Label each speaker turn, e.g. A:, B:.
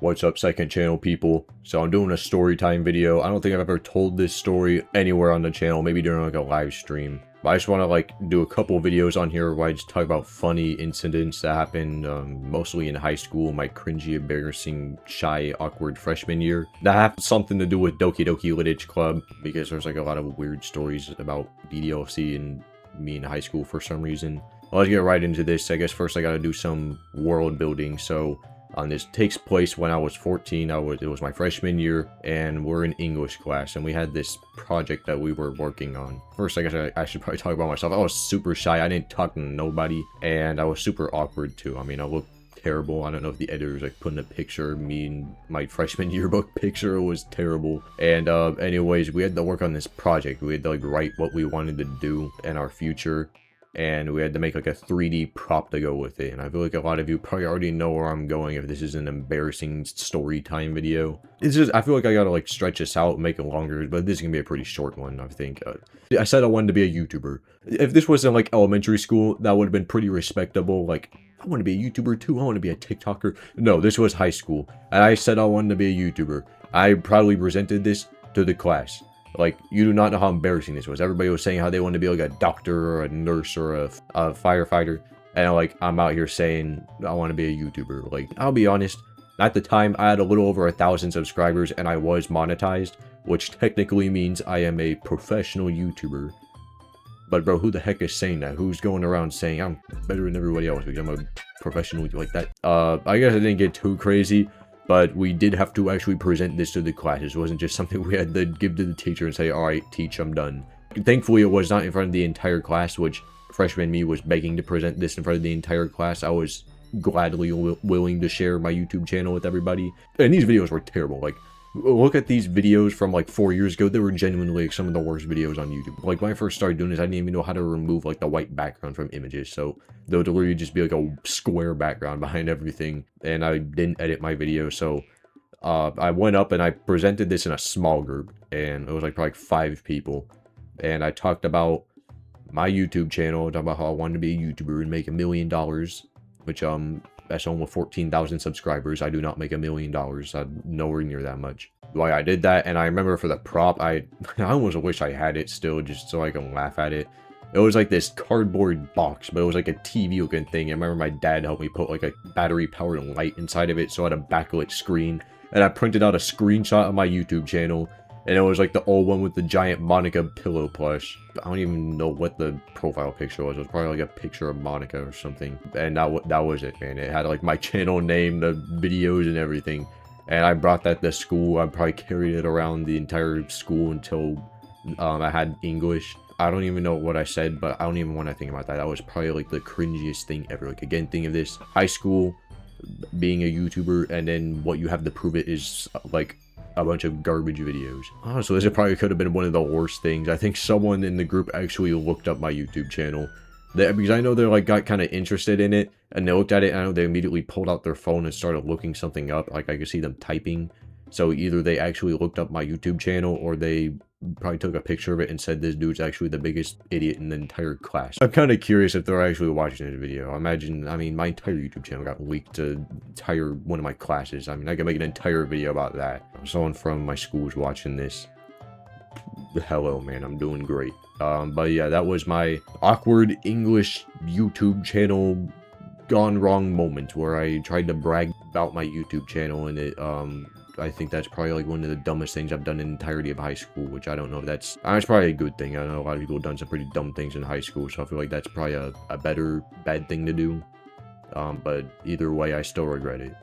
A: What's up, second channel people? So I'm doing a story time video. I don't think I've ever told this story anywhere on the channel, maybe during like a live stream. But I just want to like do a couple videos on here where I just talk about funny incidents that happened mostly in high school, my cringy, embarrassing, shy, awkward freshman year. That have something to do with Doki Literature Club, because there's like a lot of weird stories about DDLC and me in high school for some reason. Well, let's get right into this. I guess first I gotta do some world building. So this takes place when I was 14. It was my freshman year, and we're in English class, and we had this project that we were working on. First, I guess I should probably talk about myself. I was super shy. I didn't talk to nobody, and I was super awkward too. I mean, I looked terrible. I don't know if the editors like putting a picture of me in my freshman yearbook picture. It was terrible. And anyways, we had to work on this project. We had to like write what we wanted to do in our future, and we had to make like a 3D prop to go with it. And I feel like a lot of you probably already know where I'm going if this is an embarrassing story time video. It's just, I feel like I gotta like stretch this out, make it longer, but this is gonna be a pretty short one, I think. I said I wanted to be a YouTuber. If this was in like elementary school, that would have been pretty respectable. Like, I want to be a YouTuber too. I want to be a TikToker. No, this was high school, and I said I wanted to be a YouTuber. I proudly presented this to the class. Like, you do not know how embarrassing this was. Everybody was saying how they wanted to be like a doctor or a nurse or a firefighter. And like, I'm out here saying I want to be a YouTuber. Like, I'll be honest, at the time I had a little over 1,000 subscribers and I was monetized, which technically means I am a professional YouTuber. But bro, who the heck is saying that? Who's going around saying I'm better than everybody else because I'm a professional like that? I guess I didn't get too crazy, but we did have to actually present this to the class. It wasn't just something we had to give to the teacher and say, all right, teach, I'm done. Thankfully, it was not in front of the entire class, which freshman me was begging to present this in front of the entire class. I was gladly willing to share my YouTube channel with everybody. And these videos were terrible. Like, look at these videos from like 4 years ago. They were genuinely like some of the worst videos on YouTube. Like, when I first started doing this, I didn't even know how to remove like the white background from images. So there would literally just be like a square background behind everything. And I didn't edit my video. So I went up and I presented this in a small group. And it was like probably 5 people. And I talked about my YouTube channel. I talked about how I wanted to be a YouTuber and make $1 million. Which, that's someone with 14,000 subscribers. I do not make $1 million. I'm nowhere near that much. Like, I did that, and I remember for the prop, I almost wish I had it still, just so I can laugh at it. It was like this cardboard box, but it was like a TV looking thing. I remember my dad helped me put like a battery powered light inside of it, so I had a backlit screen. And I printed out a screenshot of my YouTube channel, and it was like the old one with the giant Monica pillow plush. I don't even know what the profile picture was. It was probably like a picture of Monica or something. And that was it, man. It had like my channel name, the videos and everything. And I brought that to school. I probably carried it around the entire school until I had English. I don't even know what I said, but I don't even want to think about that. That was probably like the cringiest thing ever. Like, again, think of this. High school, being a YouTuber, and then what you have to prove it is like a bunch of garbage videos. Honestly, this probably could have been one of the worst things. I think someone in the group actually looked up my YouTube channel. Because I know they like got kind of interested in it, and they looked at it, and I know they immediately pulled out their phone and started looking something up. Like, I could see them typing. So either they actually looked up my YouTube channel, or they probably took a picture of it and said this dude's actually the biggest idiot in the entire class. I'm kind of curious if they're actually watching this video. I mean, my entire YouTube channel got leaked to entire one of my classes. I mean, I could make an entire video about that. Someone from my school is watching this. Hello, man, I'm doing great. But yeah, that was my awkward English YouTube channel gone wrong moment where I tried to brag about my YouTube channel, and it, I think that's probably like one of the dumbest things I've done in the entirety of high school, which I don't know if that's probably a good thing. I know a lot of people have done some pretty dumb things in high school, so I feel like that's probably a bad thing to do. But either way, I still regret it.